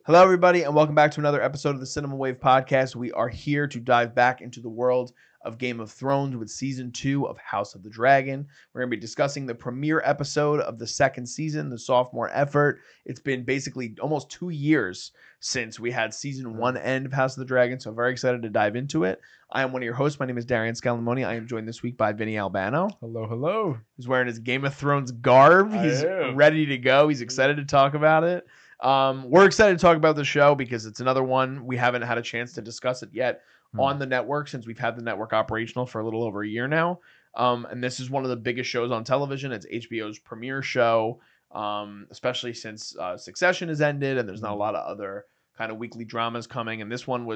Hello, everybody, and welcome back to another episode of the Cinema Wave Podcast. We are here to dive back into the world of Game of Thrones with Season 2 of House of the Dragon. We're going to be discussing the premiere episode of the second season, the sophomore effort. It's been basically almost 2 years since we had Season 1 end of House of the Dragon, so I'm very excited to dive into it. I am one of your hosts. My name is Darian Vinny. I am joined this week by Vinny Albano. Hello, hello. He's wearing his Game of Thrones garb. He's ready to go. He's excited to talk about it. We're excited to talk about the show because it's another one we haven't had a chance to discuss it yet on the network since we've had the network operational for a little over a year now. And this is one of the biggest shows on television. It's HBO's premiere show, especially since Succession has ended and there's not a lot of other kind of weekly dramas coming. And this one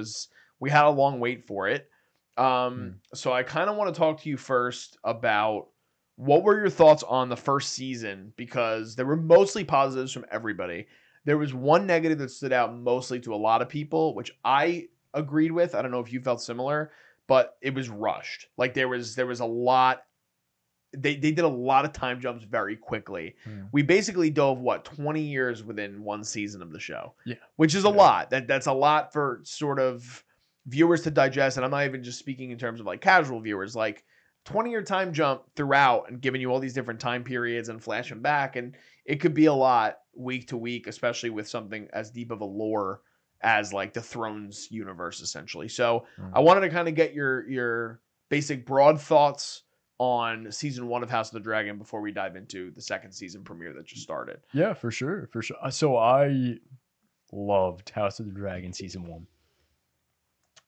we had a long wait for it. So I kind of want to talk to you first about what were your thoughts on the first season, because there were mostly positives from everybody. There was one negative that stood out mostly to a lot of people, which I agreed with. I don't know if you felt similar, but it was rushed. Like there was a lot. They did a lot of time jumps very quickly. We basically dove 20 years within one season of the show. Yeah, which is a lot. That's a lot for sort of viewers to digest. And I'm not even just speaking in terms of like casual viewers, like 20-year time jump throughout and giving you all these different time periods and flashing back, and it could be a lot week to week, especially with something as deep of a lore as like the Thrones universe, essentially. So I wanted to kind of get your basic broad thoughts on season 1 of House of the Dragon before we dive into the second season premiere that just started. Yeah, for sure. So I loved House of the Dragon season 1.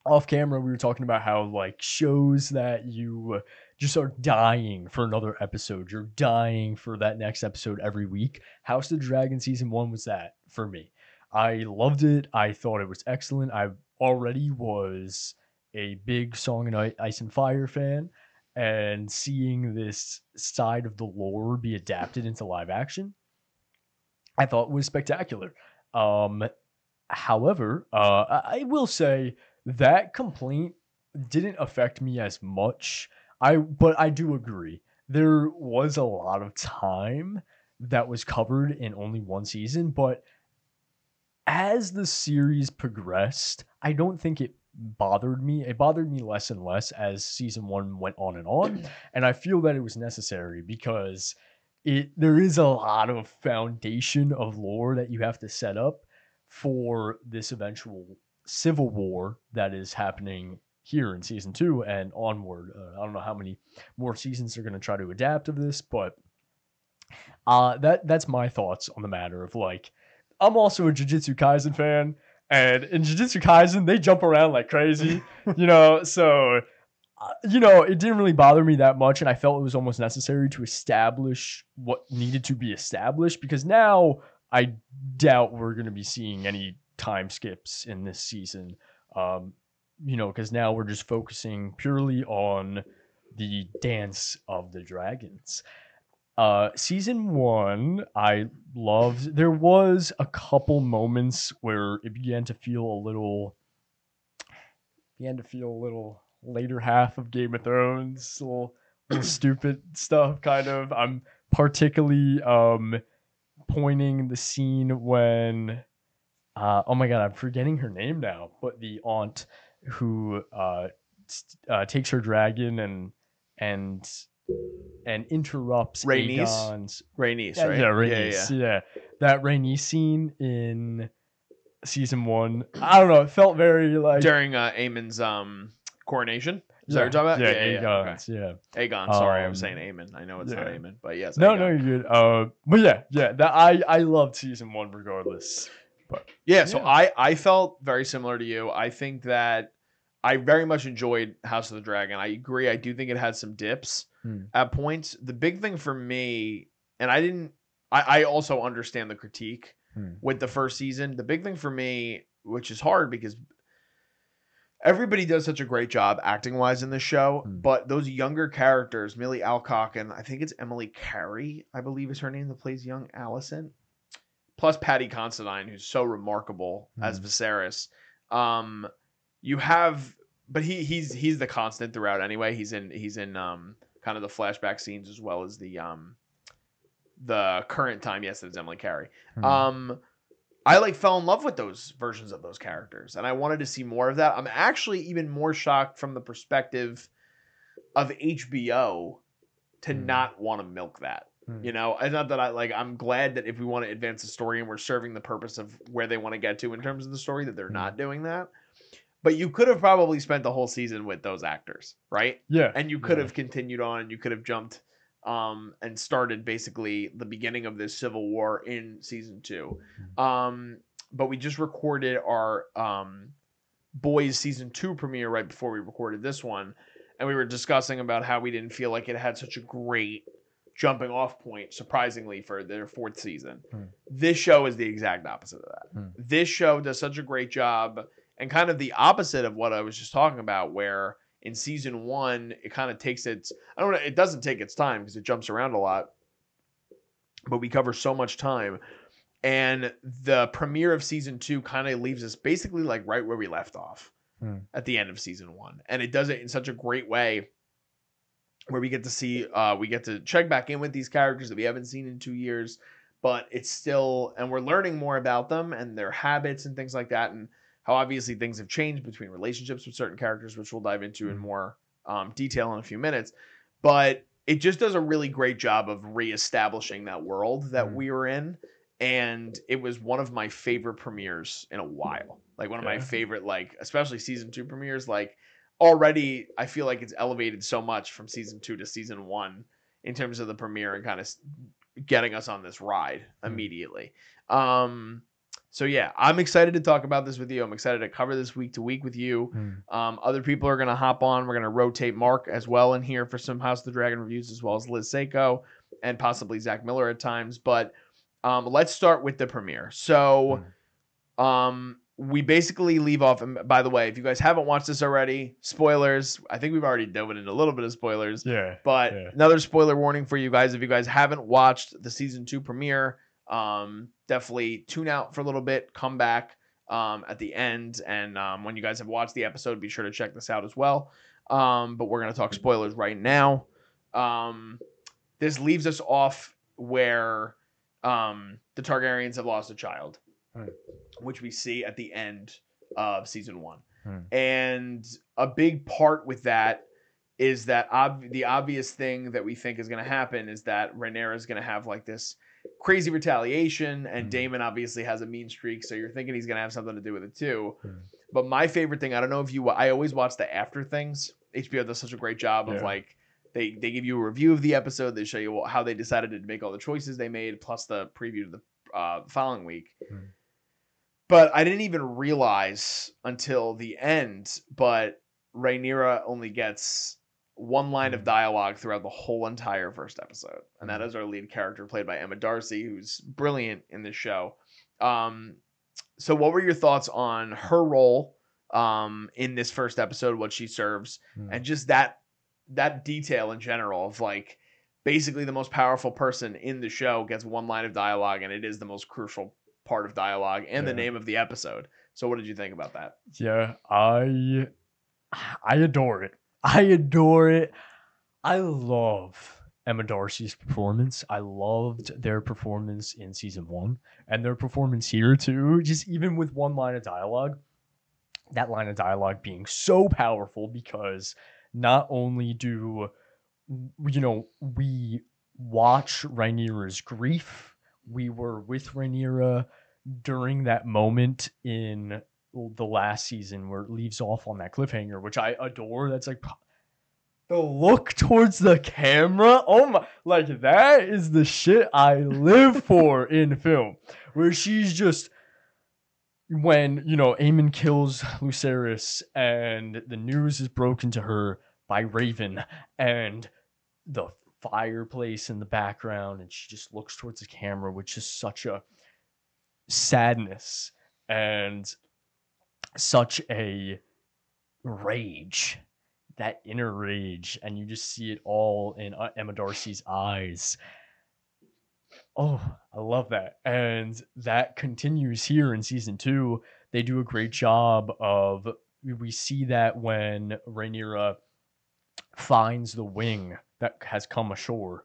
Off camera, we were talking about how like shows that you just are dying for another episode. You're dying for that next episode every week. House of the Dragon season 1 was that for me. I loved it. I thought it was excellent. I already was a big Song and Ice and Fire fan, and seeing this side of the lore be adapted into live action, I thought was spectacular. However, I will say that complaint didn't affect me as much. But I do agree. There was a lot of time that was covered in only one season, but as the series progressed, I don't think it bothered me. It bothered me less and less as season 1 went on, and I feel that it was necessary because there is a lot of foundation of lore that you have to set up for this eventual civil war that is happening here in season 2 and onward. I don't know how many more seasons they're going to try to adapt of this, but that's my thoughts on the matter of like, I'm also a Jujutsu Kaisen fan, and in Jujutsu Kaisen, they jump around like crazy, so, it didn't really bother me that much, and I felt it was almost necessary to establish what needed to be established, because now I doubt we're going to be seeing any time skips in this season. Because now we're just focusing purely on the dance of the dragons. Season 1, I loved. There was a couple moments where it began to feel a little later half of Game of Thrones, a little stupid stuff, kind of. I'm particularly pointing the scene when, oh my god, I'm forgetting her name now, but the aunt who takes her dragon and interrupts Aegon's Rhaenys, right? Yeah, Rhaenys, yeah. That Rhaenys scene in season 1, I don't know, it felt very like during Aemond's coronation. Is that what you're talking about? Aegon's, okay. Aegon, sorry, I was saying Aemond. I know it's not Aemond, but yes. No, Aegon. no, you're good. But yeah, that I loved season 1 regardless. But so I felt very similar to you. I think that I very much enjoyed House of the Dragon. I agree. I do think it had some dips at points. The big thing for me, and I also understand the critique with the first season. The big thing for me, which is hard because everybody does such a great job acting wise in this show, but those younger characters, Millie Alcock, and I think it's Emily Carey, I believe is her name, that plays young Alicent, plus Paddy Considine, who's so remarkable as Viserys. You have, but he's the constant throughout anyway. He's in kind of the flashback scenes as well as the current time. Yes, it's Emily Carey. I like fell in love with those versions of those characters, and I wanted to see more of that. I'm actually even more shocked from the perspective of HBO to not want to milk that. You know, it's not that I'm glad that if we want to advance the story and we're serving the purpose of where they want to get to in terms of the story, that they're not doing that. But you could have probably spent the whole season with those actors, right? Yeah. And you could have continued on, and you could have jumped and started basically the beginning of this civil war in season 2. But we just recorded our Boys season 2 premiere right before we recorded this one, and we were discussing about how we didn't feel like it had such a great jumping off point, surprisingly, for their 4th season. This show is the exact opposite of that. This show does such a great job, and kind of the opposite of what I was just talking about, where in season 1 it kind of takes its, I don't know, it doesn't take its time because it jumps around a lot, but we cover so much time. And the premiere of season 2 kind of leaves us basically like right where we left off at the end of season 1. And it does it in such a great way where we get to see, we get to check back in with these characters that we haven't seen in 2 years, but it's still, and we're learning more about them and their habits and things like that. And how obviously things have changed between relationships with certain characters, which we'll dive into in more detail in a few minutes. But it just does a really great job of reestablishing that world that we were in. And it was one of my favorite premieres in a while. Like one of my favorite, like, especially season 2 premieres. Like already I feel like it's elevated so much from season 2 to season 1 in terms of the premiere and kind of getting us on this ride immediately. So yeah, I'm excited to talk about this with you. I'm excited to cover this week to week with you. Other people are going to hop on. We're going to rotate Mark as well in here for some House of the Dragon reviews, as well as Liz Seiko and possibly Zach Miller at times. But let's start with the premiere. So we basically leave off. And by the way, if you guys haven't watched this already, spoilers. I think we've already dove into a little bit of spoilers. But another spoiler warning for you guys. If you guys haven't watched the season 2 premiere, definitely tune out for a little bit, come back at the end, and when you guys have watched the episode, be sure to check this out as well. But we're going to talk spoilers right now. This leaves us off where the Targaryens have lost a child, which we see at the end of season 1. And a big part with that is that the obvious thing that we think is going to happen is that Rhaenyra is going to have like this crazy retaliation, and Daemon obviously has a mean streak, so you're thinking he's going to have something to do with it too. But my favorite thing, I don't know if I always watch the after things. HBO does such a great job of like, they give you a review of the episode, they show you how they decided to make all the choices they made, plus the preview to the following week. But I didn't even realize until the end, but Rhaenyra only gets one line of dialogue throughout the whole entire first episode, and that is our lead character played by Emma Darcy, who's brilliant in this show. So what were your thoughts on her role in this first episode, what she serves, and just that detail in general of like basically the most powerful person in the show gets one line of dialogue, and it is the most crucial part of dialogue and the name of the episode. So what did you think about that? I adore it. I adore it. I love Emma Darcy's performance. I loved their performance in season 1 and their performance here too. Just even with one line of dialogue, that line of dialogue being so powerful because not only do, we watch Rhaenyra's grief, we were with Rhaenyra during that moment in the last season where it leaves off on that cliffhanger, which I adore. That's like the look towards the camera. Oh my, like that is the shit I live for in film, where she's just, when, Aemond kills Lucerys and the news is broken to her by Raven and the fireplace in the background, and she just looks towards the camera, which is such a sadness and such a rage, that inner rage, and you just see it all in Emma Darcy's eyes. Oh, I love that. And that continues here in season 2. They do a great job of, we see that when Rhaenyra finds the wing that has come ashore,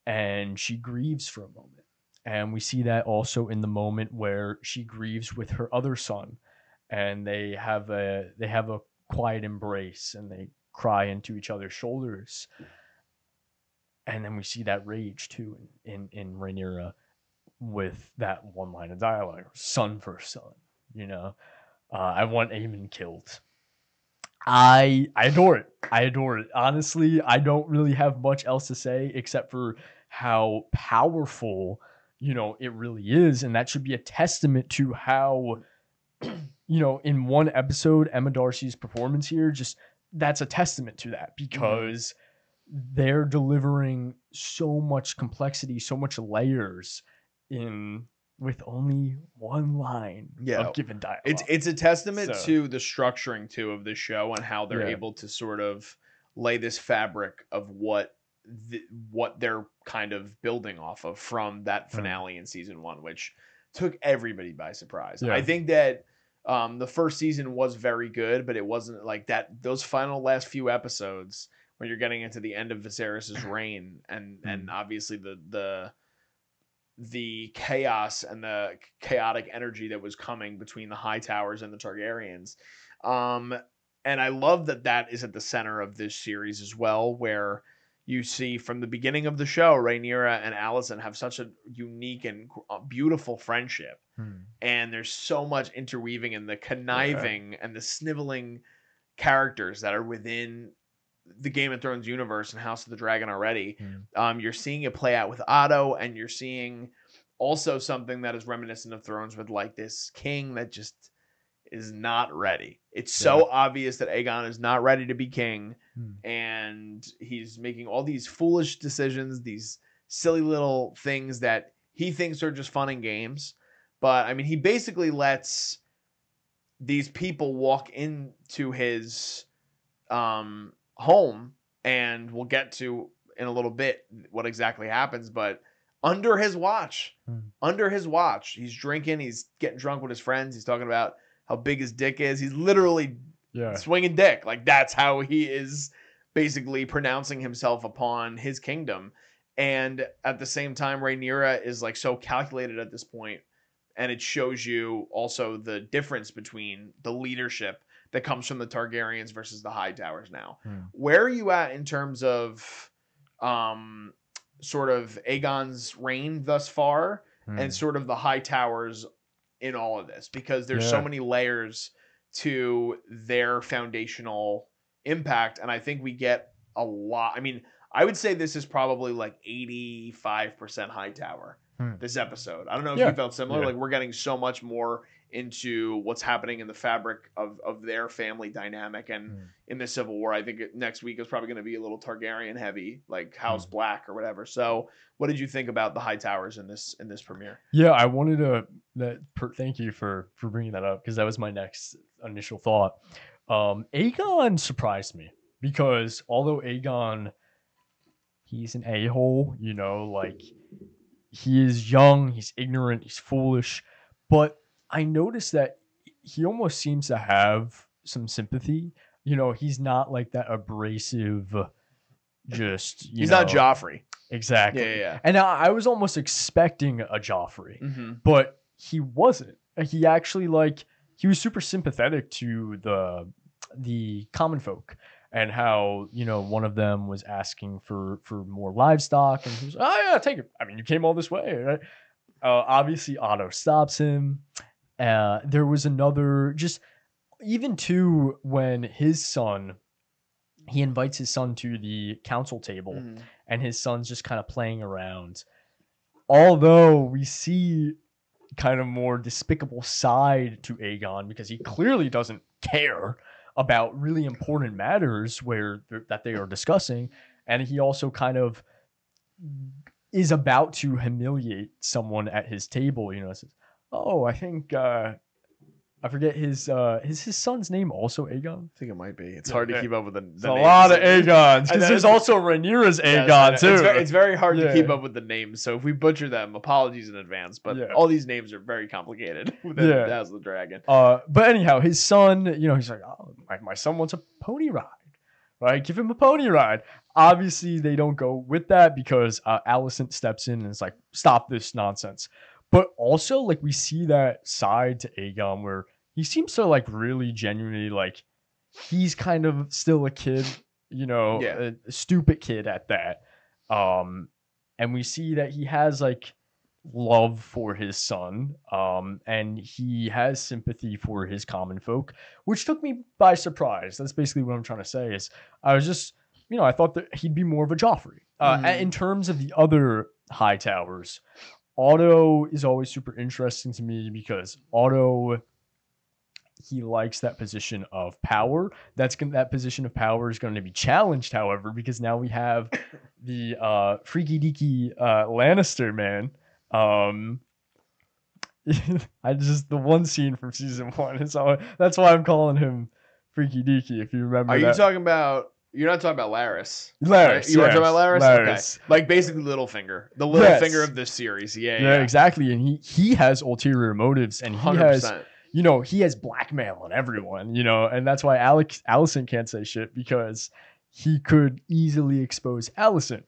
and she grieves for a moment. And we see that also in the moment where she grieves with her other son, and they have a quiet embrace, and they cry into each other's shoulders. And then we see that rage too in Rhaenyra with that one line of dialogue, son for son. I want Aemond killed. I adore it. I adore it. Honestly, I don't really have much else to say except for how powerful, it really is. And that should be a testament to how, in one episode, Emma Darcy's performance here, just that's a testament to that, because they're delivering so much complexity, so much layers with only one line of given dialogue. It's a testament to the structuring too of this show and how they're able to sort of lay this fabric of what they're kind of building off of from that finale in season 1, which took everybody by surprise. I think that the first season was very good, but it wasn't like that. Those final last few episodes when you're getting into the end of Viserys's reign and obviously the chaos and the chaotic energy that was coming between the Hightowers and the Targaryens. And I love that is at the center of this series as well, where you see from the beginning of the show, Rhaenyra and Alicent have such a unique and beautiful friendship. And there's so much interweaving and the conniving and the sniveling characters that are within the Game of Thrones universe and House of the Dragon already. You're seeing it play out with Otto, and you're seeing also something that is reminiscent of Thrones with like this king that just is not ready. It's so obvious that Aegon is not ready to be king, and he's making all these foolish decisions, these silly little things that he thinks are just fun and games. But I mean, he basically lets these people walk into his home, and we'll get to in a little bit what exactly happens, but under his watch, he's drinking, he's getting drunk with his friends, he's talking about how big his dick is, he's literally swinging dick. Like, that's how he is basically pronouncing himself upon his kingdom. And at the same time, Rhaenyra is like so calculated at this point, and it shows you also the difference between the leadership that comes from the Targaryens versus the Hightowers now. Where are you at in terms of sort of Aegon's reign thus far and sort of the Hightowers in all of this? Because there's so many layers to their foundational impact, and I think we get a lot. I mean, I would say this is probably like 85% Hightower, this episode. I don't know if you felt similar. Like, we're getting so much more into what's happening in the fabric of their family dynamic and in the Civil War. I think next week is probably going to be a little Targaryen heavy, like House Black or whatever. So what did you think about the Hightowers in this premiere? Yeah, I wanted to thank you for bringing that up, because that was my next initial thought. Aegon surprised me, because although Aegon, he's an a-hole, like, he is young, he's ignorant, he's foolish, but I noticed that he almost seems to have some sympathy. He's not like that abrasive, just, he's not Joffrey. Exactly. Yeah. And I was almost expecting a Joffrey, but he wasn't. He actually, like, he was super sympathetic to the common folk, and how, one of them was asking for more livestock, and he was, oh yeah, take it. I mean, you came all this way, right? Obviously Otto stops him. There was another, just even to when his son, he invites his son to the council table, and his son's just kind of playing around. Although we see kind of more despicable side to Aegon, because he clearly doesn't care about really important matters that they are discussing, and he also kind of is about to humiliate someone at his table. Says, oh, I think I forget his son's name also Aegon? I think it might be. It's hard to keep up with the names. A lot of Aegons, because there's also Rhaenyra's Aegon too. It's very hard to keep up with the names, so if we butcher them, apologies in advance. But all these names are very complicated within House of the Dragon. But anyhow, his son, he's like, oh, my son wants a pony ride. right? Give him a pony ride. Obviously, they don't go with that because Alicent steps in and is like, stop this nonsense. But also, like, we see that side to Aegon where he seems to, like, really genuinely, like, he's kind of still a kid, a stupid kid at that. And we see that he has, like, love for his son, and he has sympathy for his common folk, which took me by surprise. That's basically what I'm trying to say. Is I was just, I thought that he'd be more of a Joffrey. In terms of the other Hightowers, Otto is always super interesting to me because Otto, he likes that position of power. That position of power is going to be challenged, however, because now we have the freaky deaky Lannister man. The one scene from season 1 is all. That's why I'm calling him freaky deaky. If you remember, are you talking about? You're not talking about Larys. Right? You are talking about Larys? Larys. Okay. Like basically Littlefinger. The Littlefinger of this series. Yeah, exactly. And he has ulterior motives, and he 100%. has, he has blackmail on everyone, and that's why Alicent can't say shit because he could easily expose Alicent.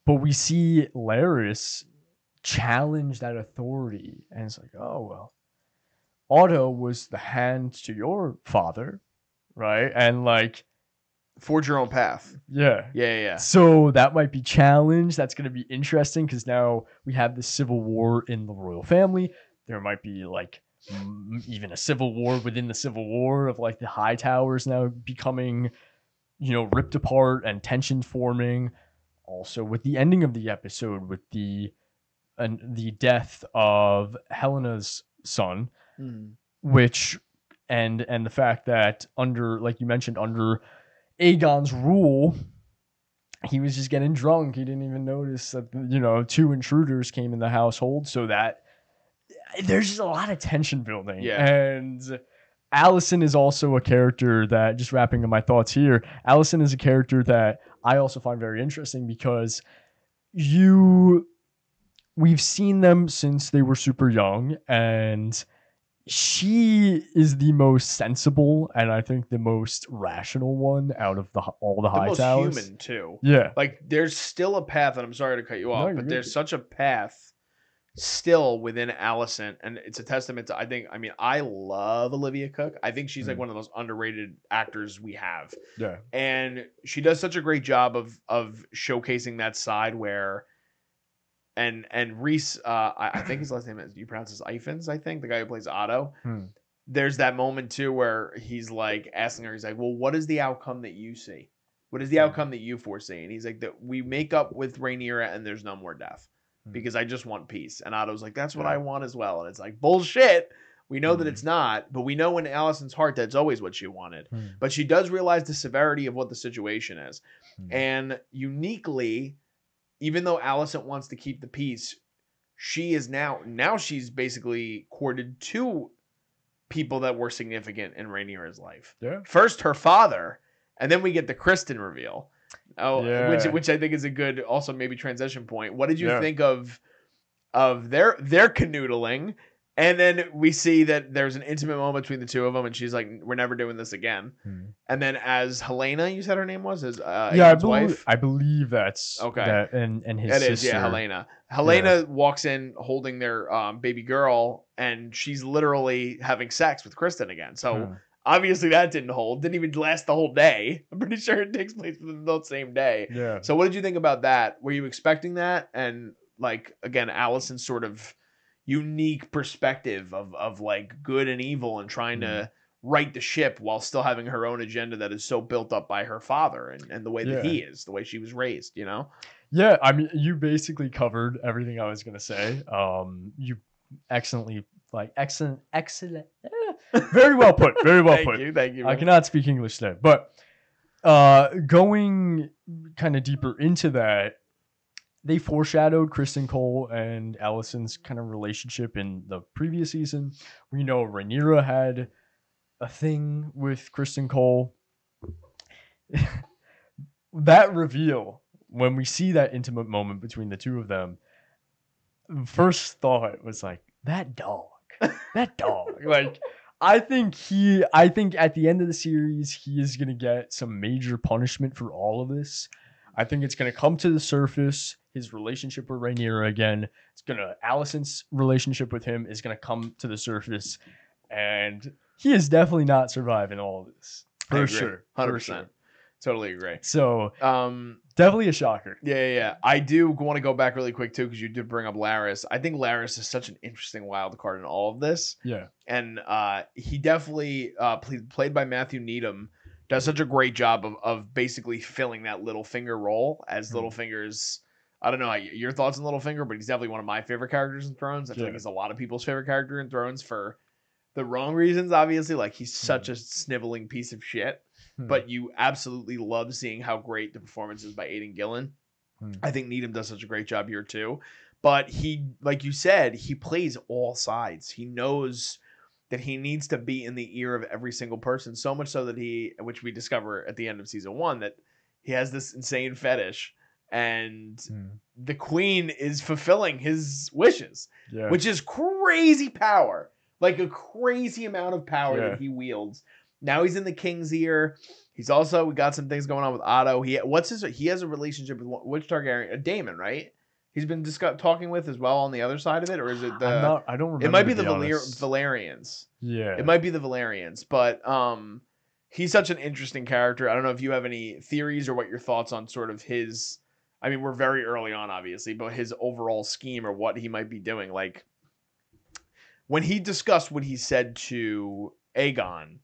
But we see Larys challenge that authority, and it's like, oh well, Otto was the hand to your father, right? And like, forge your own path. Yeah. So that might be challenged. That's going to be interesting because now we have this civil war in the royal family. There might be like even a civil war within the civil war of like the Hightowers now becoming, ripped apart and tension forming. Also, with the ending of the episode, with the death of Helena's son, which and the fact that under, like you mentioned, under Aegon's rule, he was just getting drunk. He didn't even notice that 2 intruders came in the household. So that there's just a lot of tension building. Yeah. And Alicent is also a character that, just wrapping up my thoughts here, Alicent is a character that I also find very interesting because we've seen them since they were super young, and she is the most sensible and I think the most rational one out of all the Hightowers. Most human too. Yeah. Like there's still a path, and I'm sorry to cut you off, but there's good. such a path still within Alicent, and it's a testament to, I love Olivia Cooke. I think she's like one of the most underrated actors we have. Yeah. And she does such a great job of showcasing that side where and Rhys, I think his last name is, you pronounce this Ifans, I think, the guy who plays Otto. There's that moment too where he's like asking her, he's like, well, what is the outcome that you see? What is the outcome that you foresee? And he's like, that we make up with Rhaenyra and there's no more death because I just want peace. And Otto's like, that's what I want as well. And it's like, bullshit. We know that it's not, but we know in Alicent's heart that's always what she wanted. But she does realize the severity of what the situation is. And uniquely, even though Alicent wants to keep the peace, she is now she's basically courted 2 people that were significant in Rhaenyra's life. Yeah. First, her father, and then we get the Kristen reveal. Which I think is a good, also maybe transition point. What did you think of their canoodling? And then we see that there's an intimate moment between the 2 of them, and she's like, we're never doing this again. And then as Helena, you said her name was? Wife? I believe that's okay. That, and his sister. It is, yeah, Helena. Helena walks in holding their baby girl, and she's literally having sex with Kristen again. So obviously that didn't hold. Didn't even last the whole day. I'm pretty sure it takes place within the same day. Yeah. So what did you think about that? Were you expecting that? And like, again, Alicent's sort of unique perspective of like good and evil and trying to right the ship while still having her own agenda that is so built up by her father and the way that he is, the way she was raised, Yeah, I mean, you basically covered everything I was going to say. You excellent. Very well put. Very well put. Thank you. I cannot speak English there, but going kind of deeper into that, they foreshadowed Kristen Cole and Alicent's kind of relationship in the previous season. We know Rhaenyra had a thing with Kristen Cole. That reveal, when we see that intimate moment between the 2 of them, first thought was like, that dog. Like, I think at the end of the series, he is going to get some major punishment for all of this. I think it's going to come to the surface. His relationship with Rhaenyra again. Alicent's relationship with him is going to come to the surface. And he is definitely not surviving all of this. For sure. 100%. Totally agree. So, definitely a shocker. Yeah. I do want to go back really quick too, because you did bring up Larys. I think Larys is such an interesting wild card in all of this. Yeah. And he definitely, played by Matthew Needham, does such a great job of basically filling that Littlefinger role as Littlefinger's. I don't know your thoughts on Littlefinger, but he's definitely one of my favorite characters in Thrones. I feel like he's a lot of people's favorite character in Thrones for the wrong reasons, obviously. Like, he's such a sniveling piece of shit. But you absolutely love seeing how great the performance is by Aidan Gillen. I think Needham does such a great job here too. But he, like you said, he plays all sides. He knows that he needs to be in the ear of every single person, so much so that which we discover at the end of season 1, that he has this insane fetish, and the queen is fulfilling his wishes, which is crazy power, like a crazy amount of power that he wields. Now he's in the king's ear. We got some things going on with Otto. He has a relationship with which Targaryen? Daemon, right? He's been talking with as well on the other side of it, or is it the? I don't remember. It might be the Valerians. Yeah, it might be the Valerians. But he's such an interesting character. I don't know if you have any theories or what your thoughts on sort of his. I mean, we're very early on, obviously, but his overall scheme or what he might be doing. Like, when he discussed what he said to Aegon.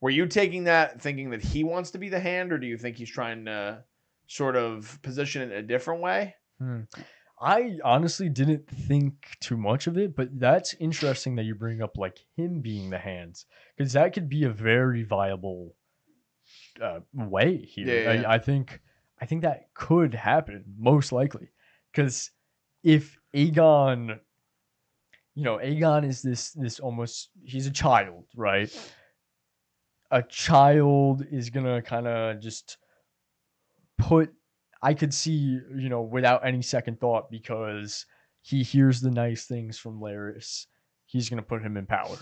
Were you taking that thinking that he wants to be the hand, or do you think he's trying to sort of position it in a different way? I honestly didn't think too much of it, but that's interesting that you bring up like him being the hands, because that could be a very viable way here. Yeah. I think that could happen most likely, because if Aegon, Aegon is this almost, he's a child, right? A child is gonna kind of just I could see, without any second thought, because he hears the nice things from Larys, he's gonna put him in power.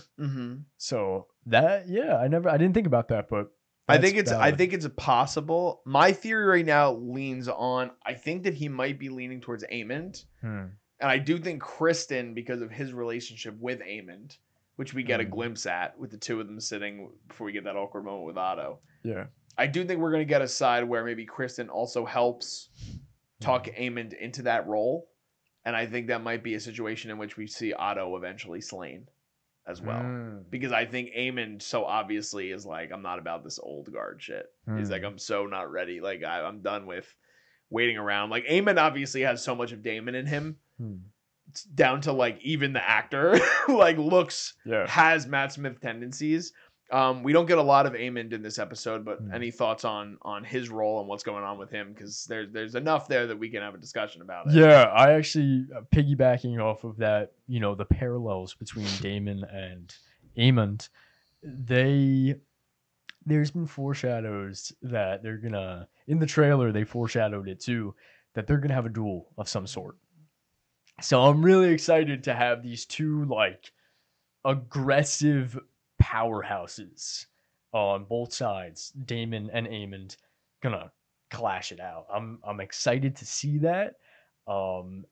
So that, I didn't think about that, but I think it's possible. My theory right now leans on, I think that he might be leaning towards Aemond, and I do think Kristen, because of his relationship with Aemond, which we get a glimpse at with the two of them sitting before we get that awkward moment with Otto. Yeah. I do think we're going to get a side where maybe Kristen also helps talk Aemond into that role. And I think that might be a situation in which we see Otto eventually slain as well. Because I think Aemond so obviously is like, I'm not about this old guard shit. He's like, I'm so not ready. Like, I'm done with waiting around. Like, Aemond obviously has so much of Daemon in him. It's down to like even the actor like has Matt Smith tendencies. We don't get a lot of Aemond in this episode, but any thoughts on his role and what's going on with him? Because there's enough there that we can have a discussion about it. Yeah, I actually, piggybacking off of that, the parallels between Daemon and Aemond, there's been foreshadows that they're gonna, in the trailer they foreshadowed it too, that they're gonna have a duel of some sort. So I'm really excited to have these two like aggressive powerhouses on both sides, Daemon and Aemond, gonna clash it out. I'm excited to see that. Aemond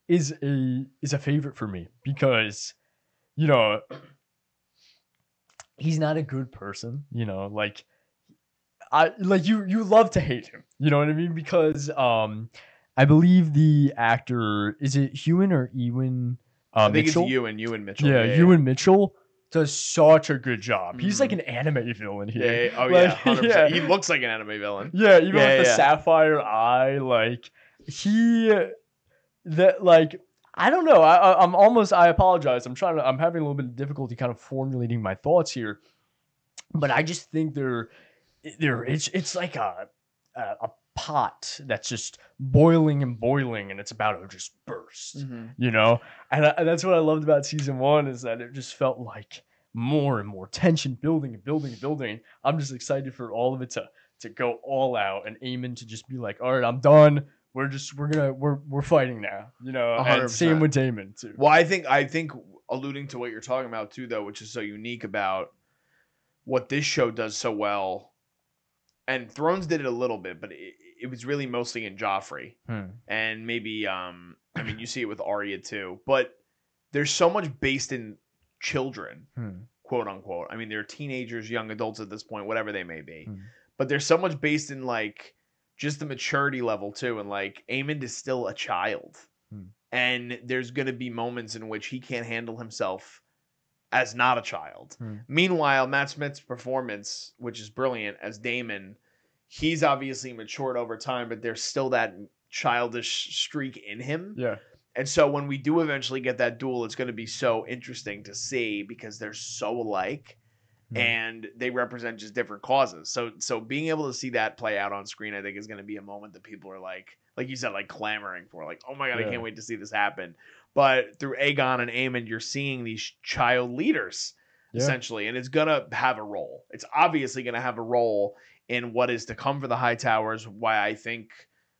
is a favorite for me because he's not a good person, like you love to hate him, you know what I mean? Because I believe the actor, is it Ewan or Ewan I think Mitchell? It's Ewan Mitchell. Yeah, Ewan Mitchell does such a good job. He's like an anime villain here. Yeah. Oh, like, 100%. He looks like an anime villain. Yeah, even with the sapphire eye, I don't know. I apologize. I'm having a little bit of difficulty kind of formulating my thoughts here, but I just think it's like a pot that's just boiling and it's about to just burst, and that's what I loved about season 1, is that it just felt like more and more tension building. I'm just excited for all of it to go all out, and Aemond to just be like, all right, I'm done. We're fighting now, and 100%. same with Daemon too. Well, I think alluding to what you're talking about too, though, which is so unique about what this show does so well. And Thrones did it a little bit, but it was really mostly in Joffrey. And maybe, I mean, you see it with Arya too. But there's so much based in children, quote unquote. I mean, they're teenagers, young adults at this point, whatever they may be. But there's so much based in, like, just the maturity level too. And, like, Aemond is still a child. And there's going to be moments in which he can't handle himself as not a child. Meanwhile, Matt Smith's performance, which is brilliant as Daemon, he's obviously matured over time, but there's still that childish streak in him. Yeah. And so when we do eventually get that duel, it's going to be so interesting to see because they're so alike and they represent just different causes. So being able to see that play out on screen, I think is going to be a moment that people are like you said, like clamoring for, like, oh my God, I can't wait to see this happen. But through Aegon and Aemond, you're seeing these child leaders essentially, and it's going to have a role. It's obviously going to have a role in what is to come for the Hightowers, why I think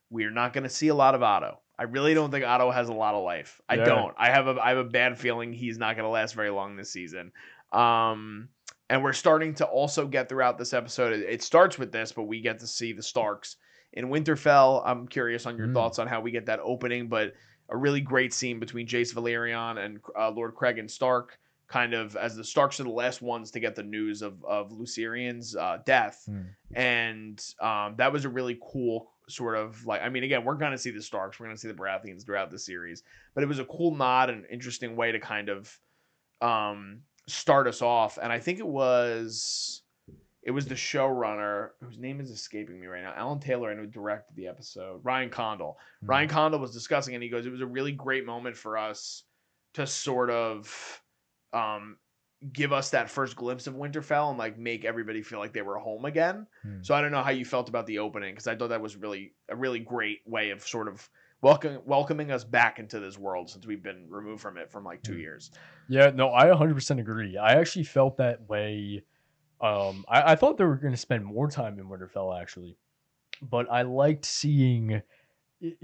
we're not going to see a lot of Otto. I really don't think Otto has a lot of life. I don't. I have a bad feeling he's not going to last very long this season. And we're starting to also get throughout this episode, it starts with this, but we get to see the Starks in Winterfell. I'm curious on your thoughts on how we get that opening, but a really great scene between Jace Valerian and Lord Cregan Stark, kind of as the Starks are the last ones to get the news of Lucerian's death. And that was a really cool sort of, like, I mean, again, we're going to see the Starks, we're going to see the Baratheons throughout the series, but it was a cool nod and interesting way to kind of start us off. And I think it was the showrunner, whose name is escaping me right now, Alan Taylor, and who directed the episode, Ryan Condal. Ryan Condal was discussing, and he goes, it was a really great moment for us to sort of give us that first glimpse of Winterfell and, like, make everybody feel like they were home again. So I don't know how you felt about the opening, because I thought that was a really great way of sort of welcoming us back into this world since we've been removed from it from like 2 years. Yeah, no, I 100% agree. I actually felt that way. I thought they were going to spend more time in Winterfell, actually, but I liked seeing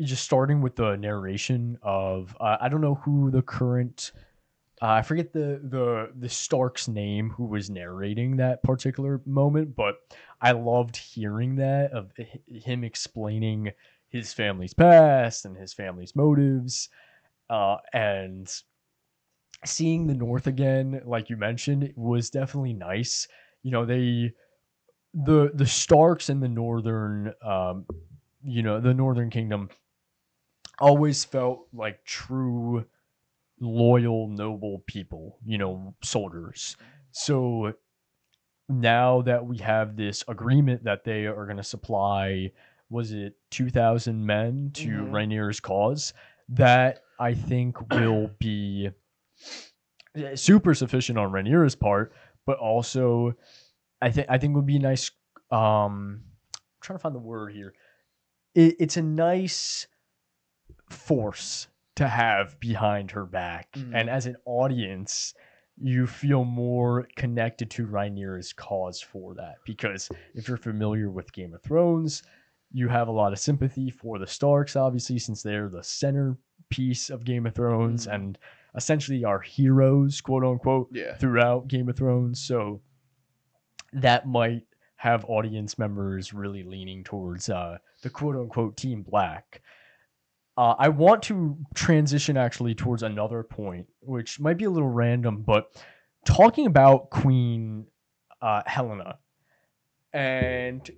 just starting with the narration of I don't know who the current I forget the Stark's name who was narrating that particular moment, but I loved hearing that of him explaining his family's past and his family's motives, and seeing the North again, like you mentioned, was definitely nice. You know, the Starks and the Northern, the Northern Kingdom always felt like true, loyal, noble people, soldiers. So now that we have this agreement that they are going to supply, was it 2,000 men to Rhaenyra's cause, that I think will be super sufficient on Rhaenyra's part, but also I think would be nice. I'm trying to find the word here. It's a nice force to have behind her back, and as an audience, you feel more connected to Rhaenyra's cause for that, because if you're familiar with Game of Thrones, you have a lot of sympathy for the Starks, obviously, since they're the centerpiece of Game of Thrones and essentially our heroes, quote unquote, throughout Game of Thrones. So that might have audience members really leaning towards the quote unquote Team Black. I want to transition actually towards another point, which might be a little random, but talking about Queen Helena. And,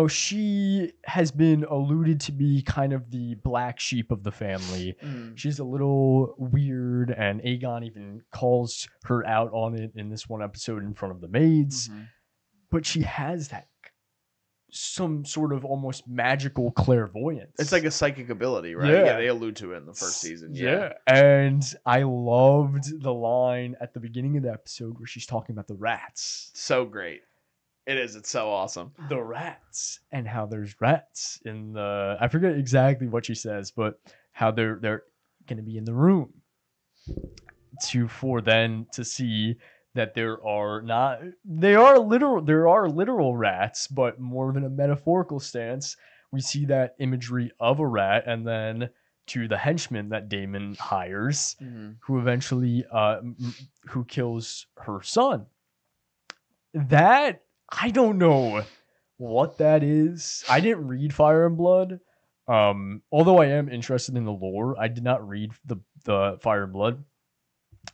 she has been alluded to be kind of the black sheep of the family. She's a little weird, and Aegon even calls her out on it in this one episode in front of the maids. But she has that some sort of almost magical clairvoyance. It's like a psychic ability, right? Yeah, they allude to it in the first season. Yeah. And I loved the line at the beginning of the episode where she's talking about the rats. So great. It is. It's so awesome. The rats, and how there's rats in the, I forget exactly what she says, but how they're going to be in the room for then to see that there are literal rats, but more than a metaphorical stance. We see that imagery of a rat, and then to the henchman that Daemon hires, Mm-hmm. who eventually who kills her son. That, I don't know what that is. I didn't read Fire and Blood. Although I am interested in the lore, I did not read the Fire and Blood.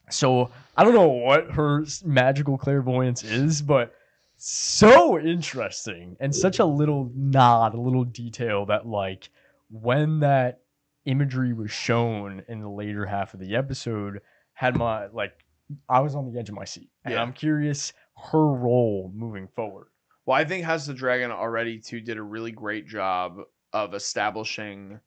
So I don't know what her magical clairvoyance is, but so interesting and such a little nod, a little detail that like when that imagery was shown in the later half of the episode had my like I was on the edge of my seat. And Yeah. I'm curious her role moving forward. Well, I think House of the Dragon already too did a really great job of establishing,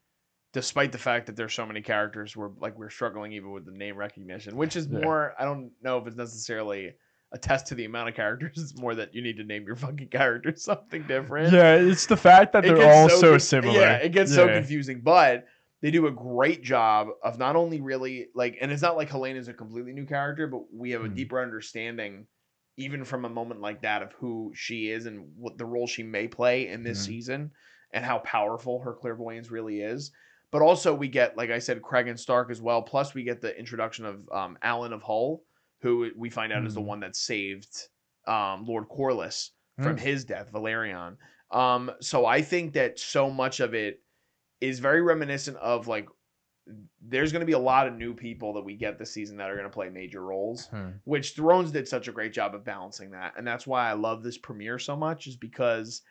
despite the fact that there's so many characters, we're struggling even with the name recognition, which is more, I don't know if it's necessarily a test to the amount of characters. It's more that you need to name your fucking characters something different. Yeah, it's the fact that they're all so similar. Yeah, it gets so confusing, but they do a great job of not only really like, and it's not like Helene is a completely new character, but we have a deeper understanding, even from a moment like that, of who she is and what the role she may play in this season and how powerful her clairvoyance really is. But also we get, like I said, Craig and Stark as well. Plus we get the introduction of Alan of Hull, who we find out is the one that saved Lord Corlys from his death, Valerion. So I think that so much of it is very reminiscent of like, there's going to be a lot of new people that we get this season that are going to play major roles, which Thrones did such a great job of balancing that. And that's why I love this premiere so much, is because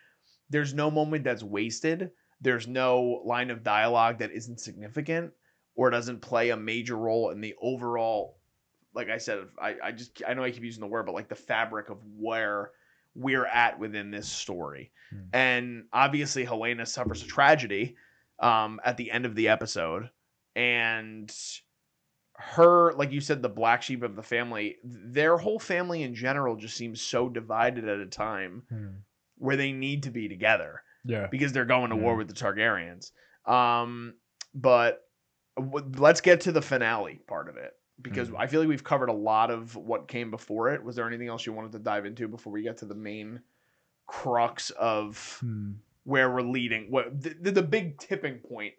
there's no moment that's wasted. There's no line of dialogue that isn't significant or doesn't play a major role in the overall, like I said, I know I keep using the word, but like the fabric of where we're at within this story. And obviously Helena suffers a tragedy at the end of the episode. And her, like you said, the black sheep of the family, their whole family in general just seems so divided at a time where they need to be together. Yeah. Because they're going to war with the Targaryens. But let's get to the finale part of it, because I feel like we've covered a lot of what came before it. Was there anything else you wanted to dive into before we get to the main crux of where we're leading? What the big tipping point,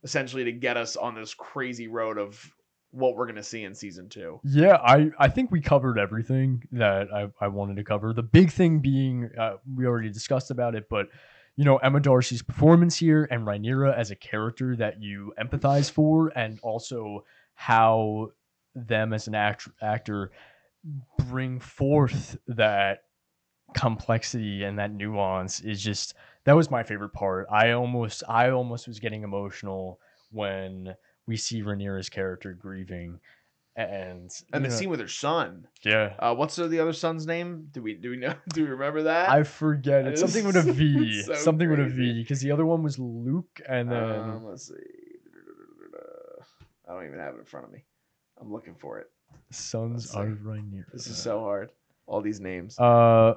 essentially, to get us on this crazy road of what we're going to see in season 2. Yeah, I think we covered everything that I wanted to cover. The big thing being, we already discussed about it, but you know, Emma Darcy's performance here and Rhaenyra as a character that you empathize for, and also how them as an actor bring forth that complexity and that nuance is just, that was my favorite part. I almost was getting emotional when we see Rhaenyra's character grieving. And the scene with her son. Yeah. What's the other son's name? Do we know? Do we remember that? I forget. It's something with a V. So something crazy. with a V. Because the other one was Luke, and then let's see. I don't even have it in front of me. I'm looking for it. Sons of Rhaenyra. This is so hard. All these names. Viserys.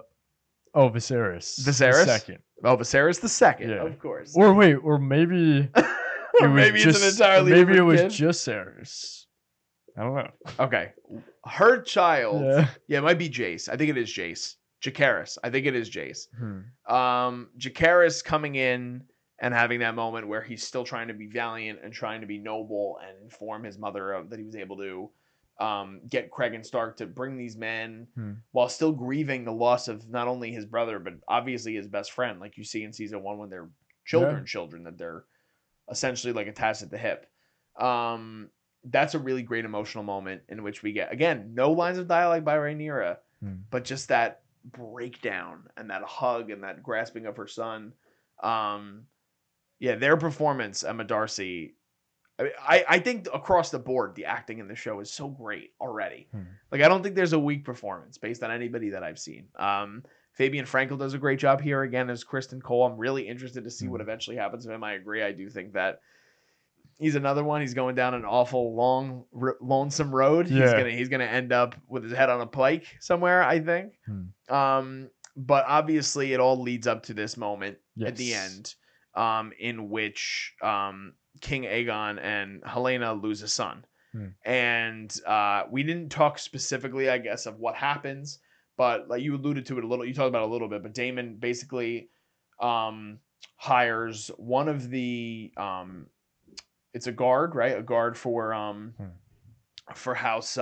Viserys? The second. Oh, Viserys the second. Yeah. Of course. Or wait, or maybe or maybe it's an entirely maybe it was kid. Jaehaerys. I don't know. Okay. Her child. Yeah. It might be Jace. I think it is Jace. Jaehaerys. I think it is Jace. Jaehaerys coming in and having that moment where he's still trying to be valiant and trying to be noble and inform his mother of that he was able to get Craig and Stark to bring these men while still grieving the loss of not only his brother, but obviously his best friend, like you see in season 1 when they're children that they're essentially like attached at the hip. That's a really great emotional moment in which we get, again, no lines of dialogue by Rhaenyra, but just that breakdown and that hug and that grasping of her son. Their performance, Emma Darcy, I think across the board, the acting in the show is so great already. Like, I don't think there's a weak performance based on anybody that I've seen. Fabien Frankel does a great job here again as Kristen Cole. I'm really interested to see what eventually happens to him. I agree. I do think that he's another one. He's going down an awful long, lonesome road. Yeah. He's gonna end up with his head on a pike somewhere, I think. But obviously, it all leads up to this moment at the end, in which King Aegon and Helena lose a son. And we didn't talk specifically, I guess, of what happens, but like you alluded to it a little. You talked about it a little bit, but Daemon basically hires one of the it's a guard, right? A guard for House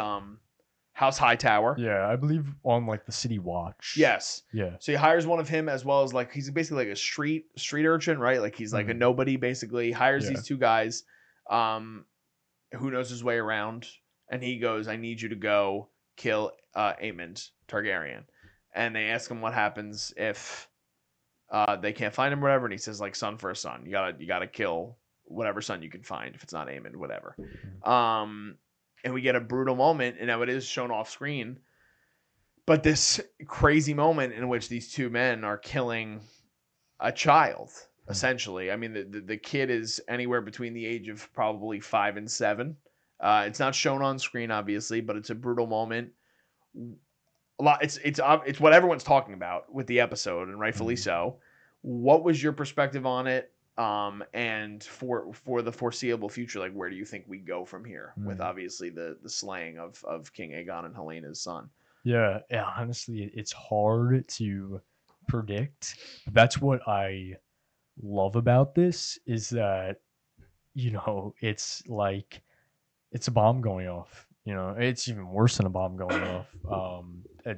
Hightower. Yeah, I believe on like the city watch. Yes. Yeah. So he hires one of him as well as like he's basically like a street urchin, right? Like he's like a nobody basically. He hires these two guys who knows his way around, and he goes, "I need you to go kill Aemond Targaryen." And they ask him what happens if they can't find him or whatever, and he says like son for a son. You gotta kill whatever son you can find if it's not Aemond, whatever. And we get a brutal moment, and now it is shown off screen. But this crazy moment in which these two men are killing a child, essentially. I mean, the kid is anywhere between the age of probably 5 and 7. It's not shown on screen, obviously, but it's a brutal moment. A lot. It's what everyone's talking about with the episode, and rightfully so. What was your perspective on it? And for the foreseeable future, like where do you think we go from here with obviously the slaying of King Aegon and Helena's son? Yeah, honestly, it's hard to predict. That's what I love about this is that, it's like it's a bomb going off. It's even worse than a bomb going off.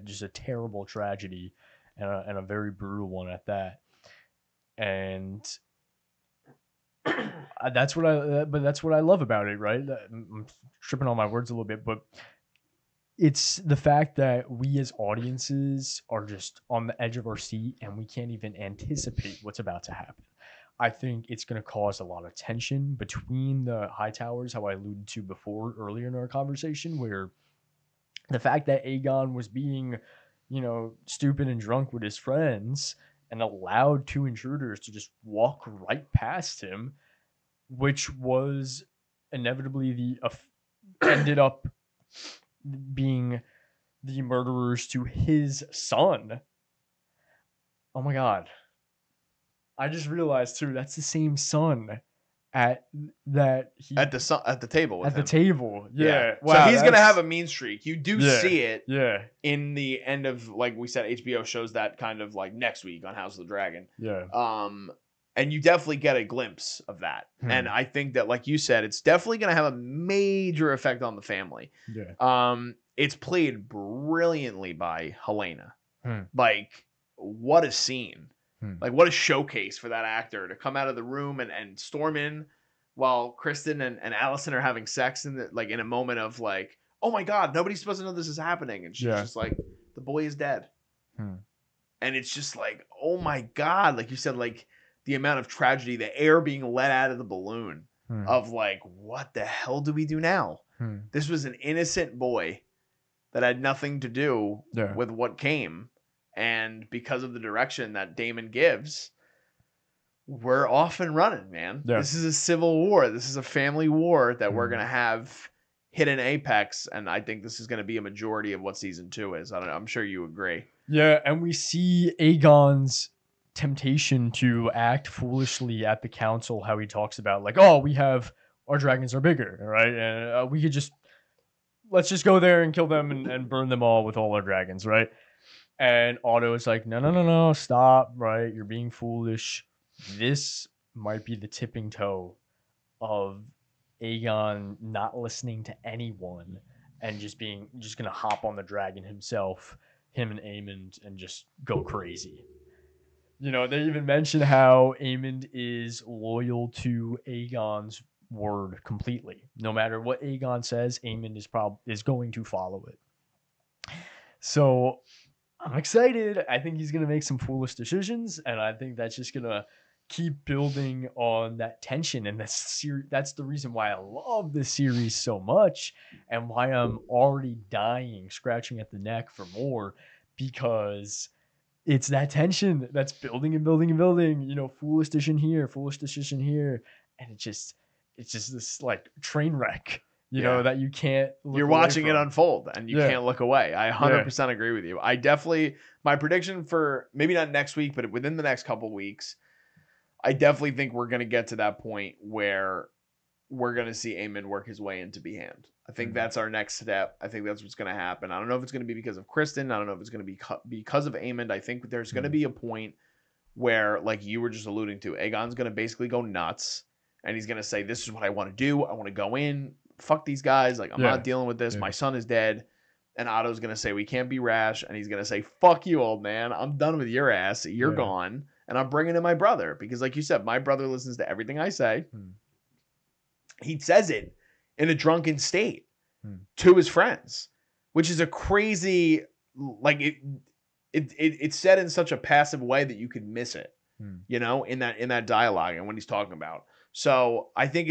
Just a terrible tragedy and a very brutal one at that. And that's what I love about it, right? I'm tripping on my words a little bit, but it's the fact that we as audiences are just on the edge of our seat and we can't even anticipate what's about to happen. I think it's going to cause a lot of tension between the Hightowers, how I alluded to before earlier in our conversation, where the fact that Aegon was being, stupid and drunk with his friends and allowed two intruders to just walk right past him, which was inevitably ended up being the murderers to his son. Oh my God. I just realized too, that's the same son at the table with him. Table. Yeah. Wow, so he's going to have a mean streak. You do see it. Yeah. In the end of, like we said, HBO shows that kind of like next week on House of the Dragon. Yeah. And you definitely get a glimpse of that. And I think that, like you said, it's definitely going to have a major effect on the family. Yeah. It's played brilliantly by Helena. Like, what a scene. Like, what a showcase for that actor to come out of the room and storm in while Kristen and Allison are having sex in a moment of like, oh my God, nobody's supposed to know this is happening. And she's just like, the boy is dead. And it's just like, oh my God. Like you said, like the amount of tragedy, the air being let out of the balloon of like, what the hell do we do now? This was an innocent boy that had nothing to do with what came. And because of the direction that Daemon gives, we're off and running, man. Yeah. This is a civil war. This is a family war that we're going to have hit an apex. And I think this is going to be a majority of what season 2 is. I don't know. I'm sure you agree. Yeah. And we see Aegon's temptation to act foolishly at the council, how he talks about like, oh, our dragons are bigger, right? And we could let's just go there and kill them and burn them all with all our dragons, right? And Otto is like, no, stop, right? You're being foolish. This might be the tipping toe of Aegon not listening to anyone and just going to hop on the dragon himself, him and Aemond, and just go crazy. They even mention how Aemond is loyal to Aegon's word completely. No matter what Aegon says, Aemond is going to follow it. So I'm excited. I think he's going to make some foolish decisions, and I think that's just going to keep building on that tension. And that's the reason why I love this series so much and why I'm already dying, scratching at the neck for more, because it's that tension that's building and building and building, foolish decision here. And it's just this like train wreck. That you can't look You're watching it unfold and you can't look away. I 100% agree with you. My prediction for maybe not next week, but within the next couple weeks, I definitely think we're going to get to that point where we're going to see Aemond work his way into Behand. I think that's our next step. I think that's what's going to happen. I don't know if it's going to be because of Kristen. I don't know if it's going to be because of Aemond. I think there's going to be a point where, like you were just alluding to, Aegon's going to basically go nuts. and he's going to say, this is what I want to do. I want to go in, fuck these guys. Like, I'm not dealing with this. My son is dead. And Otto's going to say, we can't be rash. And he's going to say, fuck you, old man. I'm done with your ass. You're gone. And I'm bringing in my brother. Because like you said, my brother listens to everything I say. He says it in a drunken state to his friends, which is a crazy, like it's said in such a passive way that you could miss it, you know, in that dialogue and what he's talking about. So I think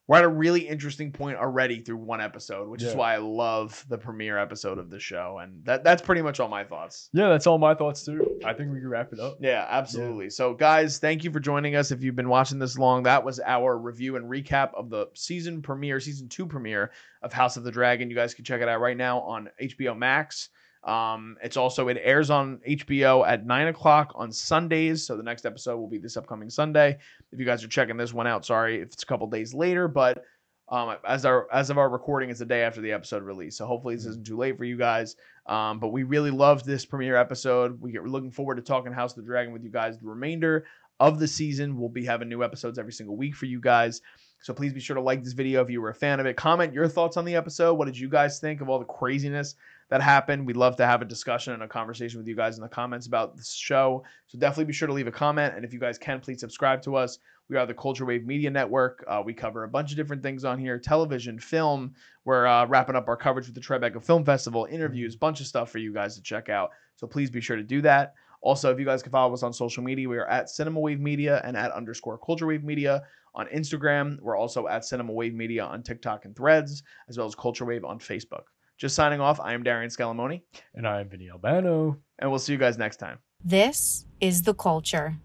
we're at a really interesting point already through one episode, which is why I love the premiere episode of the show. And that's pretty much all my thoughts. Yeah, that's all my thoughts too. I think we can wrap it up. Yeah, absolutely. Yeah. So guys, thank you for joining us. If you've been watching this long, that was our review and recap of the season 2 premiere of House of the Dragon. You guys can check it out right now on HBO Max. It airs on HBO at 9:00 on Sundays. So the next episode will be this upcoming Sunday. If you guys are checking this one out, sorry if it's a couple days later, but as of our recording, it's the day after the episode release. So hopefully this isn't too late for you guys. But we really loved this premiere episode. We're looking forward to talking House of the Dragon with you guys the remainder of the season. We'll be having new episodes every single week for you guys. So please be sure to like this video if you were a fan of it. Comment your thoughts on the episode. What did you guys think of all the craziness that happened? We'd love to have a discussion and a conversation with you guys in the comments about this show. So definitely be sure to leave a comment. And if you guys can, please subscribe to us. We are the Culture Wave Media Network. We cover a bunch of different things on here. Television, film. We're wrapping up our coverage with the Tribeca Film Festival, interviews, bunch of stuff for you guys to check out. So please be sure to do that. Also, if you guys can follow us on social media, we are at Cinema Wave Media and at _Culture Wave Media on Instagram. We're also at Cinema Wave Media on TikTok and Threads, as well as Culture Wave on Facebook. Just signing off, I am Darian Scalamoni. And I am Vinny Albano. And we'll see you guys next time. This is The Culture.